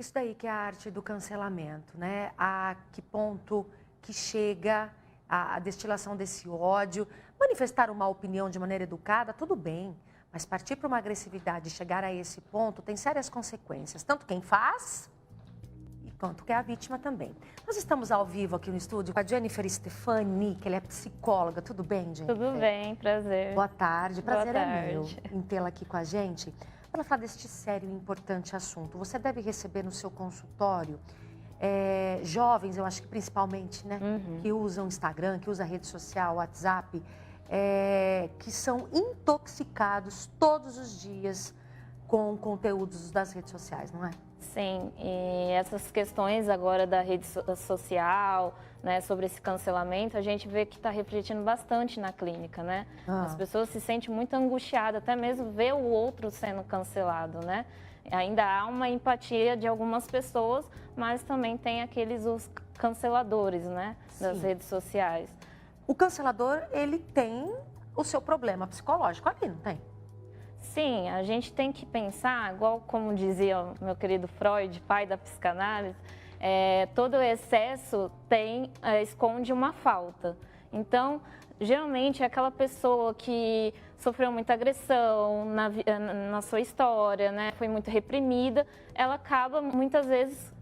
Isso daí que é a arte do cancelamento, né? A que ponto que chega a destilação desse ódio. Manifestar uma opinião de maneira educada, tudo bem. Mas partir para uma agressividade e chegar a esse ponto tem sérias consequências. Tanto quem faz, quanto que é a vítima também. Nós estamos ao vivo aqui no estúdio com a Jennifer Stefani, que ela é psicóloga. Tudo bem, Jennifer? Tudo bem, prazer. Boa tarde. Prazer Boa é meu tarde. em tê-la aqui com a gente. Para falar deste sério e importante assunto, você deve receber no seu consultório jovens, eu acho que principalmente, né, que usam Instagram, que usam rede social, WhatsApp, que são intoxicados todos os dias com conteúdos das redes sociais, não é? Sim, e essas questões agora da rede social, né, sobre esse cancelamento, a gente vê que está refletindo bastante na clínica, né? As pessoas se sentem muito angustiadas, até mesmo ver o outro sendo cancelado, né? Ainda há uma empatia de algumas pessoas, mas também tem aqueles os canceladores, né, das Sim. redes sociais. O cancelador, ele tem o seu problema psicológico ali, não tem? Sim, a gente tem que pensar, igual como dizia o meu querido Freud, pai da psicanálise, todo excesso esconde uma falta. Então, geralmente, aquela pessoa que sofreu muita agressão na sua história, né, foi muito reprimida, ela acaba, muitas vezes,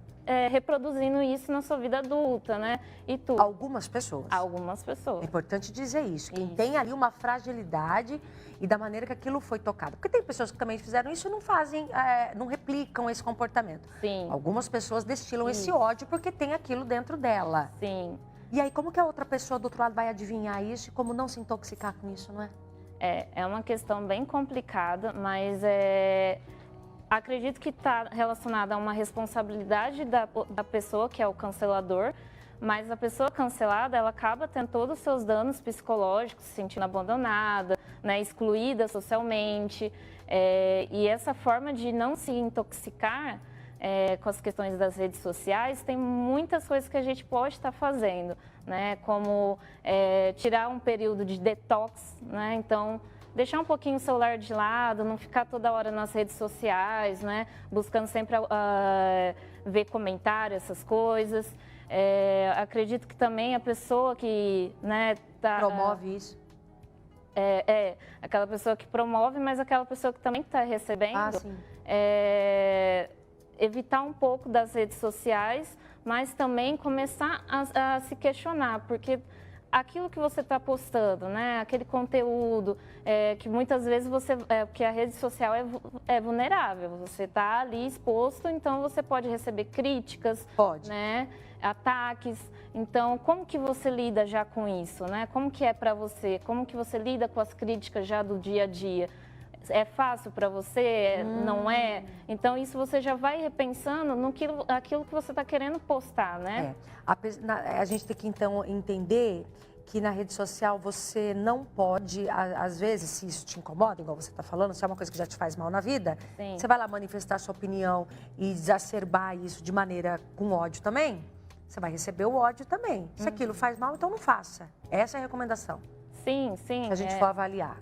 reproduzindo isso na sua vida adulta, né? E tudo. Algumas pessoas. Algumas pessoas. É importante dizer isso. Quem tem ali uma fragilidade e da maneira que aquilo foi tocado. Porque tem pessoas que também fizeram isso e não fazem, não replicam esse comportamento. Sim. Algumas pessoas destilam esse ódio porque tem aquilo dentro dela. Sim. E aí, como que a outra pessoa do outro lado vai adivinhar isso e como não se intoxicar com isso, não é? É uma questão bem complicada, mas acredito que está relacionada a uma responsabilidade da pessoa, que é o cancelador, mas a pessoa cancelada, ela acaba tendo todos os seus danos psicológicos, se sentindo abandonada, né, excluída socialmente, e essa forma de não se intoxicar com as questões das redes sociais, tem muitas coisas que a gente pode estar fazendo, né, como tirar um período de detox, né, então deixar um pouquinho o celular de lado, não ficar toda hora nas redes sociais, né? Buscando sempre ver comentários, essas coisas. Acredito que também a pessoa que, né, promove isso. Aquela pessoa que promove, mas aquela pessoa que também está recebendo. Sim. Evitar um pouco das redes sociais, mas também começar a se questionar, porque aquilo que você está postando, né, aquele conteúdo que muitas vezes porque a rede social é vulnerável, você está ali exposto, então você pode receber críticas, né, ataques. Então, como que você lida já com isso, né? Como que é para você? Como que você lida com as críticas já do dia a dia? É fácil para você? Não é? Então, isso você já vai repensando aquilo que você está querendo postar, né? A gente tem que, então, entender que na rede social você não pode, às vezes, se isso te incomoda, igual você está falando, se é uma coisa que já te faz mal na vida, Sim. Você vai lá manifestar sua opinião e exacerbar isso de maneira com ódio também, você vai receber o ódio também. Se aquilo faz mal, então não faça. Essa é a recomendação. Sim. Se a gente for avaliar.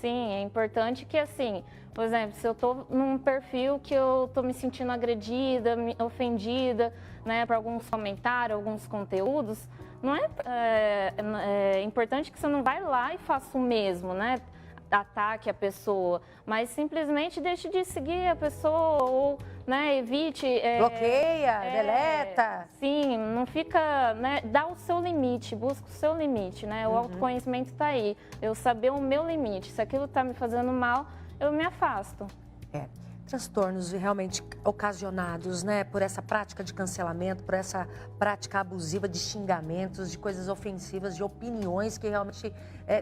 Sim, é importante que, assim, por exemplo, se eu estou num perfil que eu estou me sentindo agredida, ofendida, né, por alguns comentários, alguns conteúdos, não é importante que você não vai lá e faça o mesmo, né, ataque a pessoa, mas simplesmente deixe de seguir a pessoa ou, né, evite... Bloqueia, deleta. Sim, não fica, né, dá o seu limite, busca o seu limite, né, o autoconhecimento está aí, eu saber o meu limite, se aquilo está me fazendo mal, eu me afasto. Transtornos realmente ocasionados, né, por essa prática de cancelamento, por essa prática abusiva de xingamentos, de coisas ofensivas, de opiniões que realmente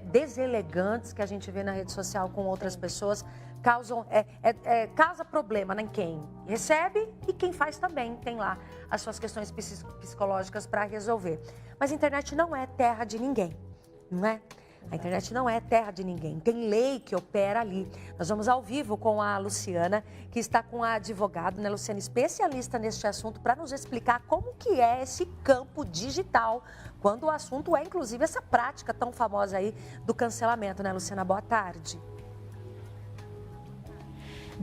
deselegantes que a gente vê na rede social com outras pessoas, causa problema em quem recebe e quem faz também tem lá as suas questões psicológicas para resolver. Mas a internet não é terra de ninguém, não é? A internet não é terra de ninguém, tem lei que opera ali. Nós vamos ao vivo com a Luciana, que está com a advogada, né, Luciana, especialista neste assunto, para nos explicar como que é esse campo digital, quando o assunto é, inclusive, essa prática tão famosa aí do cancelamento, né, Luciana? Boa tarde.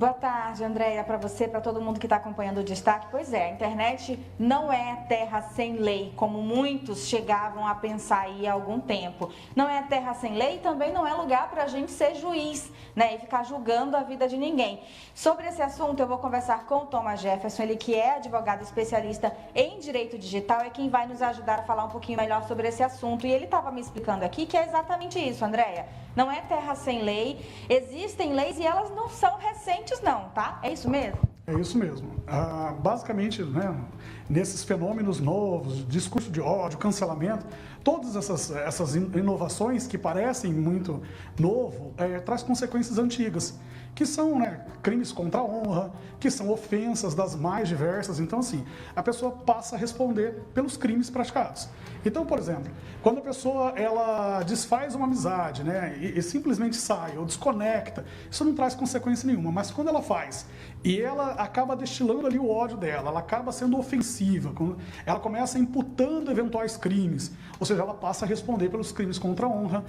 Boa tarde, Andréia, para você, para todo mundo que está acompanhando o destaque. Pois é, a internet não é terra sem lei, como muitos chegavam a pensar aí há algum tempo. Não é terra sem lei e também não é lugar para a gente ser juiz, né, e ficar julgando a vida de ninguém. Sobre esse assunto, eu vou conversar com o Thomas Jefferson, ele que é advogado especialista em direito digital, é quem vai nos ajudar a falar um pouquinho melhor sobre esse assunto. E ele estava me explicando aqui que é exatamente isso, Andréia. Não é terra sem lei, existem leis e elas não são recentes não, tá? É isso mesmo? É isso mesmo. Basicamente, né, nesses fenômenos novos, discurso de ódio, cancelamento, todas essas inovações que parecem muito novo, traz consequências antigas, que são, né, crimes contra a honra, que são ofensas das mais diversas. Então, assim, a pessoa passa a responder pelos crimes praticados. Então, por exemplo, quando a pessoa ela desfaz uma amizade, né, e simplesmente sai ou desconecta, isso não traz consequência nenhuma. Mas quando ela faz e ela acaba destilando ali o ódio dela, ela acaba sendo ofensiva, ela começa imputando eventuais crimes, ou seja, ela passa a responder pelos crimes contra a honra.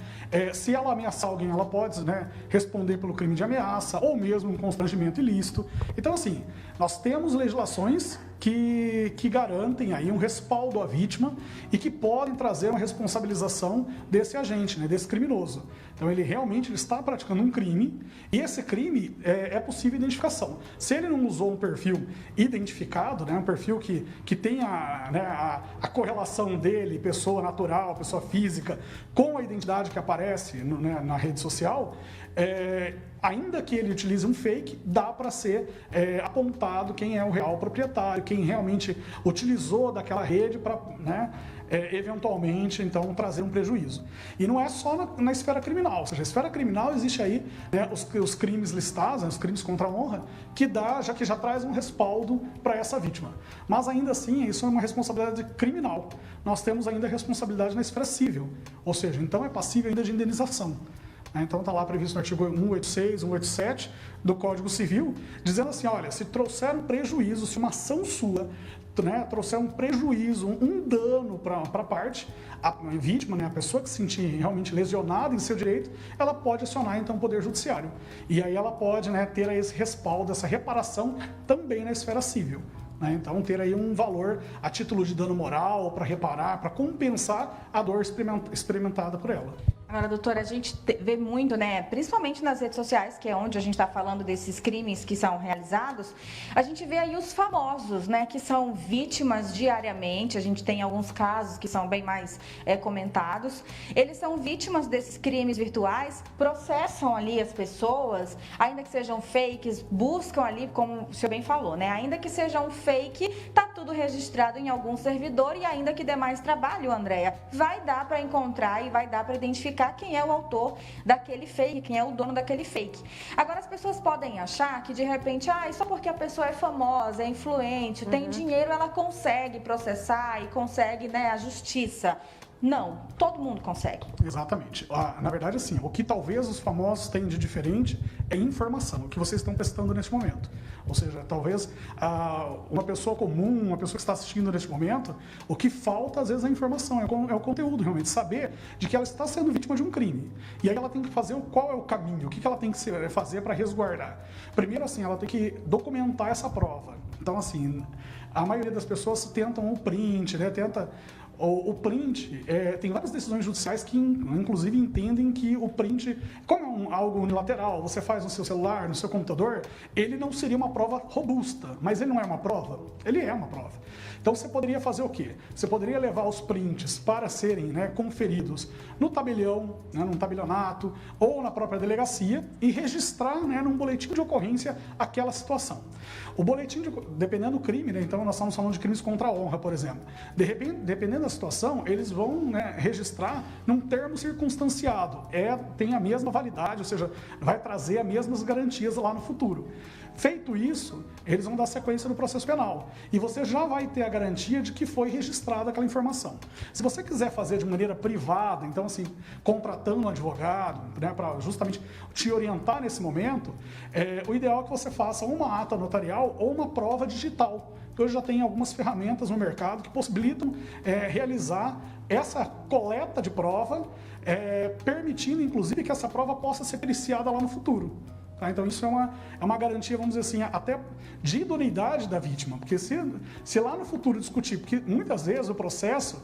Se ela ameaçar alguém, ela pode, né, responder pelo crime de ameaça ou mesmo um constrangimento ilícito. Então, assim, nós temos legislações que garantem aí um respaldo à vítima e que podem trazer uma responsabilização desse agente, né, desse criminoso. Então, ele realmente está praticando um crime e esse crime é possível identificação. Se ele não usou um perfil identificado, né, um perfil que tenha, né, a correlação dele, pessoa natural, pessoa física, com a identidade que aparece na rede social, ainda que ele utilize um fake, dá para ser apontado quem é o real proprietário, quem realmente utilizou daquela rede para, né, eventualmente, então, trazer um prejuízo. E não é só na esfera criminal, ou seja, a esfera criminal existe aí, né, os crimes listados, né, os crimes contra a honra, que já traz um respaldo para essa vítima. Mas ainda assim, isso é uma responsabilidade criminal. Nós temos ainda a responsabilidade na esfera civil, ou seja, então é passível ainda de indenização. Então está lá previsto no artigo 186, 187 do Código Civil, dizendo assim, olha, se trouxer um prejuízo, se uma ação sua, né, trouxer um prejuízo, um dano para a parte, a vítima, né, a pessoa que se sentir realmente lesionada em seu direito, ela pode acionar então o Poder Judiciário. E aí ela pode, né, ter esse respaldo, essa reparação também na esfera civil. Então, ter aí um valor a título de dano moral, para reparar, para compensar a dor experimentada por ela. Agora, doutora, a gente vê muito, né, principalmente nas redes sociais, que é onde a gente está falando desses crimes que são realizados, a gente vê aí os famosos, né, que são vítimas diariamente, a gente tem alguns casos que são bem mais comentados, eles são vítimas desses crimes virtuais, processam ali as pessoas, ainda que sejam fakes, buscam ali, como o senhor bem falou, né, ainda que seja um fake, tá tudo registrado em algum servidor e ainda que dê mais trabalho, Andréia, vai dar para encontrar e vai dar para identificar quem é o autor daquele fake, quem é o dono daquele fake. Agora, as pessoas podem achar que, de repente, só porque a pessoa é famosa, é influente, tem dinheiro, ela consegue processar e consegue, né, a justiça. Não, todo mundo consegue. Exatamente. Na verdade, assim, o que talvez os famosos tenham de diferente é informação, o que vocês estão prestando neste momento. Ou seja, talvez uma pessoa comum, uma pessoa que está assistindo neste momento, o que falta às vezes é a informação, é o conteúdo realmente, saber de que ela está sendo vítima de um crime. E aí ela tem que fazer qual é o caminho, o que ela tem que fazer para resguardar. Primeiro, assim, ela tem que documentar essa prova. Então, assim, a maioria das pessoas tentam o print, né, o print, tem várias decisões judiciais que, inclusive, entendem que o print, como é algo unilateral, você faz no seu celular, no seu computador, ele não seria uma prova robusta, mas ele não é uma prova? Ele é uma prova. Então, você poderia fazer o quê? Você poderia levar os prints para serem, né, conferidos no tabelião, né, num tabelionato, ou na própria delegacia e registrar, né, num boletim de ocorrência aquela situação. O boletim, dependendo do crime, né, então nós estamos falando de crimes contra a honra, por exemplo. Dependendo da situação, eles vão, né, registrar num termo circunstanciado. Tem a mesma validade, ou seja, vai trazer as mesmas garantias lá no futuro. Feito isso, eles vão dar sequência no processo penal. E você já vai ter a garantia de que foi registrada aquela informação. Se você quiser fazer de maneira privada, então assim, contratando um advogado, né, para justamente te orientar nesse momento, o ideal é que você faça uma ata notarial ou uma prova digital. Hoje já tem algumas ferramentas no mercado que possibilitam realizar essa coleta de prova, permitindo inclusive que essa prova possa ser periciada lá no futuro. Tá? Então, isso é uma garantia, vamos dizer assim, até de idoneidade da vítima. Porque se lá no futuro discutir, porque muitas vezes o processo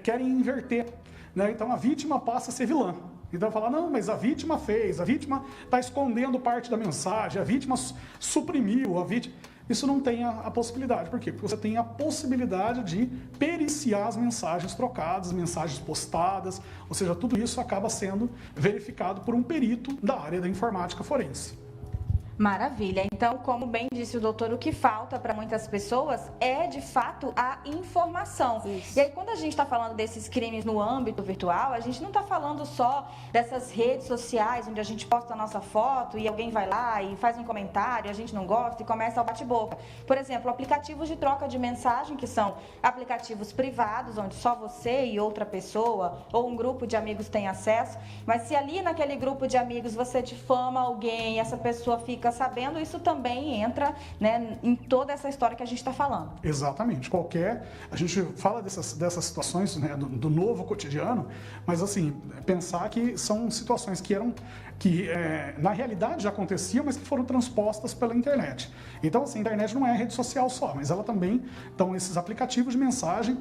querem inverter, né? Então, a vítima passa a ser vilã. Então, fala, não, mas a vítima fez, a vítima está escondendo parte da mensagem, a vítima suprimiu, a vítima... Isso não tem a possibilidade. Por quê? Porque você tem a possibilidade de periciar as mensagens trocadas, mensagens postadas, ou seja, tudo isso acaba sendo verificado por um perito da área da informática forense. Maravilha. Então, como bem disse o doutor, o que falta para muitas pessoas é, de fato, a informação. Isso. E aí, quando a gente está falando desses crimes no âmbito virtual, a gente não está falando só dessas redes sociais, onde a gente posta a nossa foto e alguém vai lá e faz um comentário, a gente não gosta e começa o bate-boca. Por exemplo, aplicativos de troca de mensagem, que são aplicativos privados, onde só você e outra pessoa ou um grupo de amigos tem acesso. Mas se ali naquele grupo de amigos você difama alguém, essa pessoa fica sabendo, isso também entra, né, em toda essa história que a gente está falando. Exatamente. A gente fala dessas situações, né, do novo cotidiano, mas assim, pensar que são situações que na realidade já aconteciam, mas que foram transpostas pela internet. Então, assim, a internet não é rede social só, mas ela também, então, esses aplicativos de mensagem,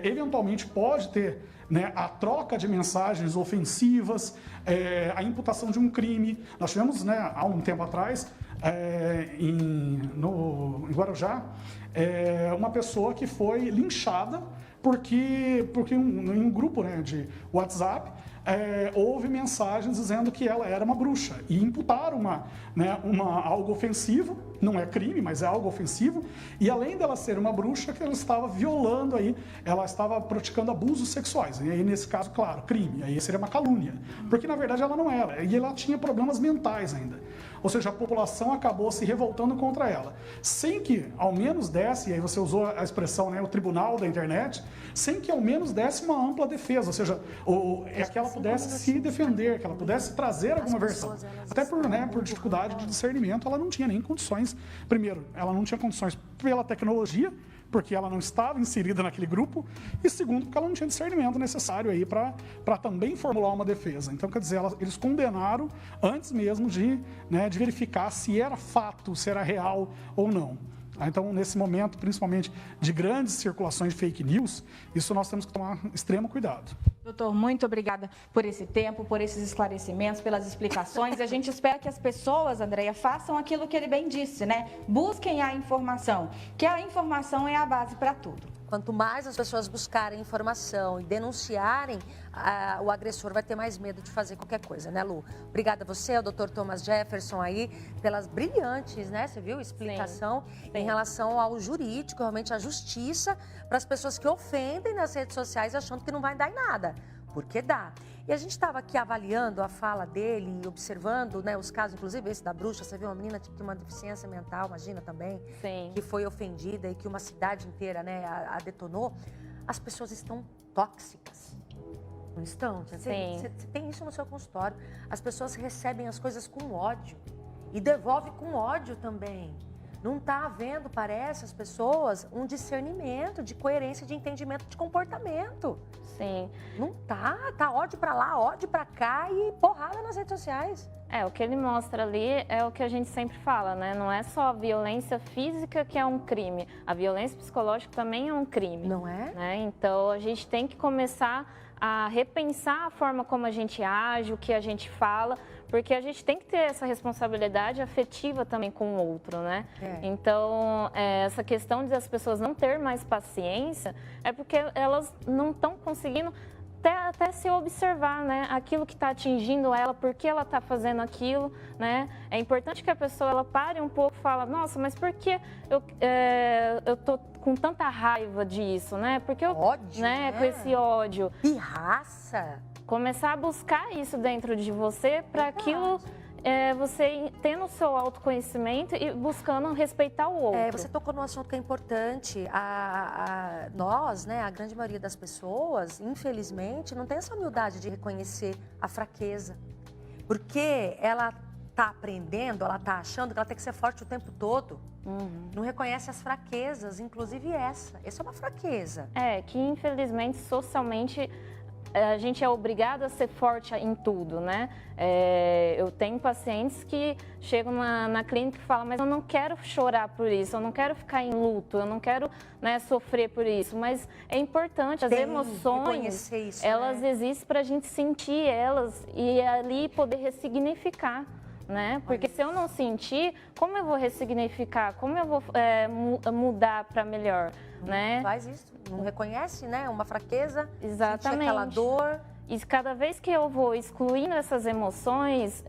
eventualmente pode ter, né, a troca de mensagens ofensivas, a imputação de um crime. Nós tivemos, né, há um tempo atrás, em Guarujá, uma pessoa que foi linchada porque em um grupo, né, de WhatsApp, houve mensagens dizendo que ela era uma bruxa e imputaram algo ofensivo, não é crime, mas é algo ofensivo, e além dela ser uma bruxa, que ela estava violando aí, ela estava praticando abusos sexuais, e aí nesse caso, claro, crime, aí seria uma calúnia, porque na verdade ela não era, e ela tinha problemas mentais ainda. Ou seja, a população acabou se revoltando contra ela, sem que ao menos desse, e aí você usou a expressão, né, o tribunal da internet, sem que ao menos desse uma ampla defesa, ou seja, que ela pudesse se defender, que ela pudesse trazer alguma versão. Até por dificuldade de discernimento, ela não tinha nem condições. Primeiro, ela não tinha condições pela tecnologia, porque ela não estava inserida naquele grupo, e segundo, porque ela não tinha discernimento necessário aí para também formular uma defesa. Então, quer dizer, eles condenaram antes mesmo de verificar se era fato, se era real ou não. Então, nesse momento, principalmente de grandes circulações de fake news, isso nós temos que tomar extremo cuidado. Doutor, muito obrigada por esse tempo, por esses esclarecimentos, pelas explicações. A gente espera que as pessoas, Andréia, façam aquilo que ele bem disse, né? Busquem a informação, que a informação é a base para tudo. Quanto mais as pessoas buscarem informação e denunciarem, o agressor vai ter mais medo de fazer qualquer coisa, né, Lu? Obrigada a você, ao Dr. Thomas Jefferson aí, pelas brilhantes, né, você viu, explicação em relação ao jurídico, realmente a justiça, para as pessoas que ofendem nas redes sociais achando que não vai dar em nada, porque dá. E a gente estava aqui avaliando a fala dele, observando, né, os casos, inclusive esse da bruxa, você viu uma menina que tinha uma deficiência mental, imagina também, que foi ofendida e que uma cidade inteira, né, a detonou. As pessoas estão tóxicas, não estão? Você tem isso no seu consultório. As pessoas recebem as coisas com ódio e devolvem com ódio também. Não está havendo, parece, as pessoas, um discernimento de coerência, de entendimento de comportamento. Sim. Não tá ódio para lá, ódio para cá e porrada nas redes sociais. O que ele mostra ali é o que a gente sempre fala, né? Não é só a violência física que é um crime, a violência psicológica também é um crime. Não é? Né? Então, a gente tem que começar a repensar a forma como a gente age, o que a gente fala, porque a gente tem que ter essa responsabilidade afetiva também com o outro, né? Então, essa questão de as pessoas não ter mais paciência é porque elas não estão conseguindo até se observar, né? Aquilo que está atingindo ela, por que ela está fazendo aquilo, né? É importante que a pessoa ela pare um pouco e fale, nossa, mas por que eu tô com tanta raiva disso, né? Porque ódio, né? Com esse ódio. Pirraça. Começar a buscar isso dentro de você para aquilo você tendo o seu autoconhecimento e buscando respeitar o outro. Você tocou num assunto que é importante. Nós, né, a grande maioria das pessoas, infelizmente, não tem essa humildade de reconhecer a fraqueza. Porque ela está aprendendo, ela está achando que ela tem que ser forte o tempo todo. Não reconhece as fraquezas, inclusive essa. Essa é uma fraqueza. Que infelizmente, socialmente, a gente é obrigado a ser forte em tudo, né? Eu tenho pacientes que chegam na clínica e falam, mas eu não quero chorar por isso, eu não quero ficar em luto, eu não quero, né, sofrer por isso. Mas é importante, as emoções, isso, elas né? existem para a gente sentir elas e ali poder ressignificar. Né? Porque se eu não sentir, como eu vou ressignificar? Como eu vou mudar para melhor? Né? Faz isso, não reconhece, né? Uma fraqueza, Exatamente. sentir aquela dor. E cada vez que eu vou excluindo essas emoções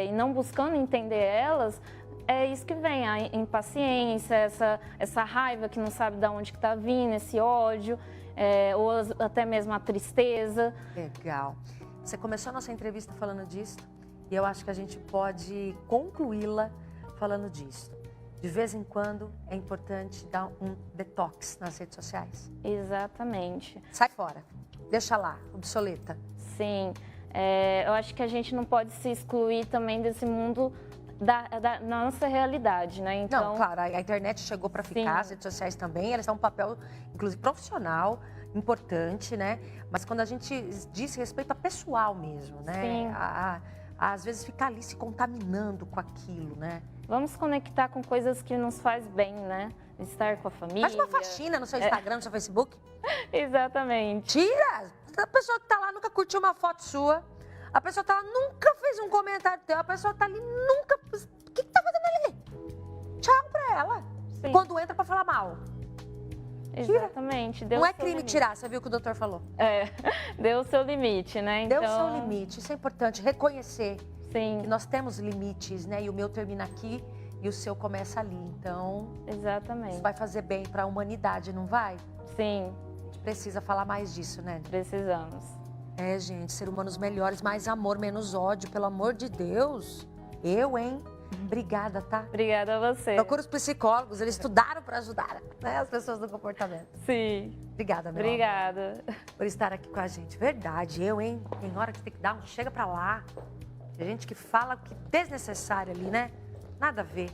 e não buscando entender elas, é isso que vem, a impaciência, essa raiva que não sabe de onde está vindo, esse ódio, ou até mesmo a tristeza. Legal. Você começou a nossa entrevista falando disso e eu acho que a gente pode concluí-la falando disso. De vez em quando é importante dar um detox nas redes sociais. Exatamente. Sai fora, deixa lá, obsoleta. Sim, eu acho que a gente não pode se excluir também desse mundo da nossa realidade, né? Então, Não, claro, a internet chegou para ficar, sim. as redes sociais também, elas têm um papel, inclusive, profissional, importante, né? Mas quando a gente diz respeito a pessoal mesmo, né? Sim. Às vezes ficar ali se contaminando com aquilo, né? Vamos conectar com coisas que nos faz bem, né? Estar com a família. Faz uma faxina no seu Instagram, no seu Facebook. Exatamente. Tira! A pessoa que tá lá nunca curtiu uma foto sua. A pessoa tá lá, nunca fez um comentário teu. A pessoa tá ali, nunca... O que tá fazendo ali? Tchau pra ela. Sim. Quando entra pra falar mal. Exatamente. Deu Não é o seu crime limite. tirar, você viu o que o doutor falou. Deu o seu limite, né? Deu o Então, seu limite, isso é importante, reconhecer sim, que nós temos limites, né? E o meu termina aqui e o seu começa ali. Então, exatamente. isso vai fazer bem para a humanidade, não vai? Sim, A gente precisa falar mais disso, né? precisamos. É, gente, ser humanos melhores, mais amor, menos ódio, pelo amor de Deus. Eu, hein? Obrigada, tá? Obrigada a você. Procura os psicólogos, eles estudaram para ajudar, né? As pessoas do comportamento. Sim, Obrigada, meu amor, obrigada. por estar aqui com a gente. Verdade, eu, hein? Tem hora que tem que dar um chega pra lá. Tem gente que fala que desnecessário ali, né? Nada a ver.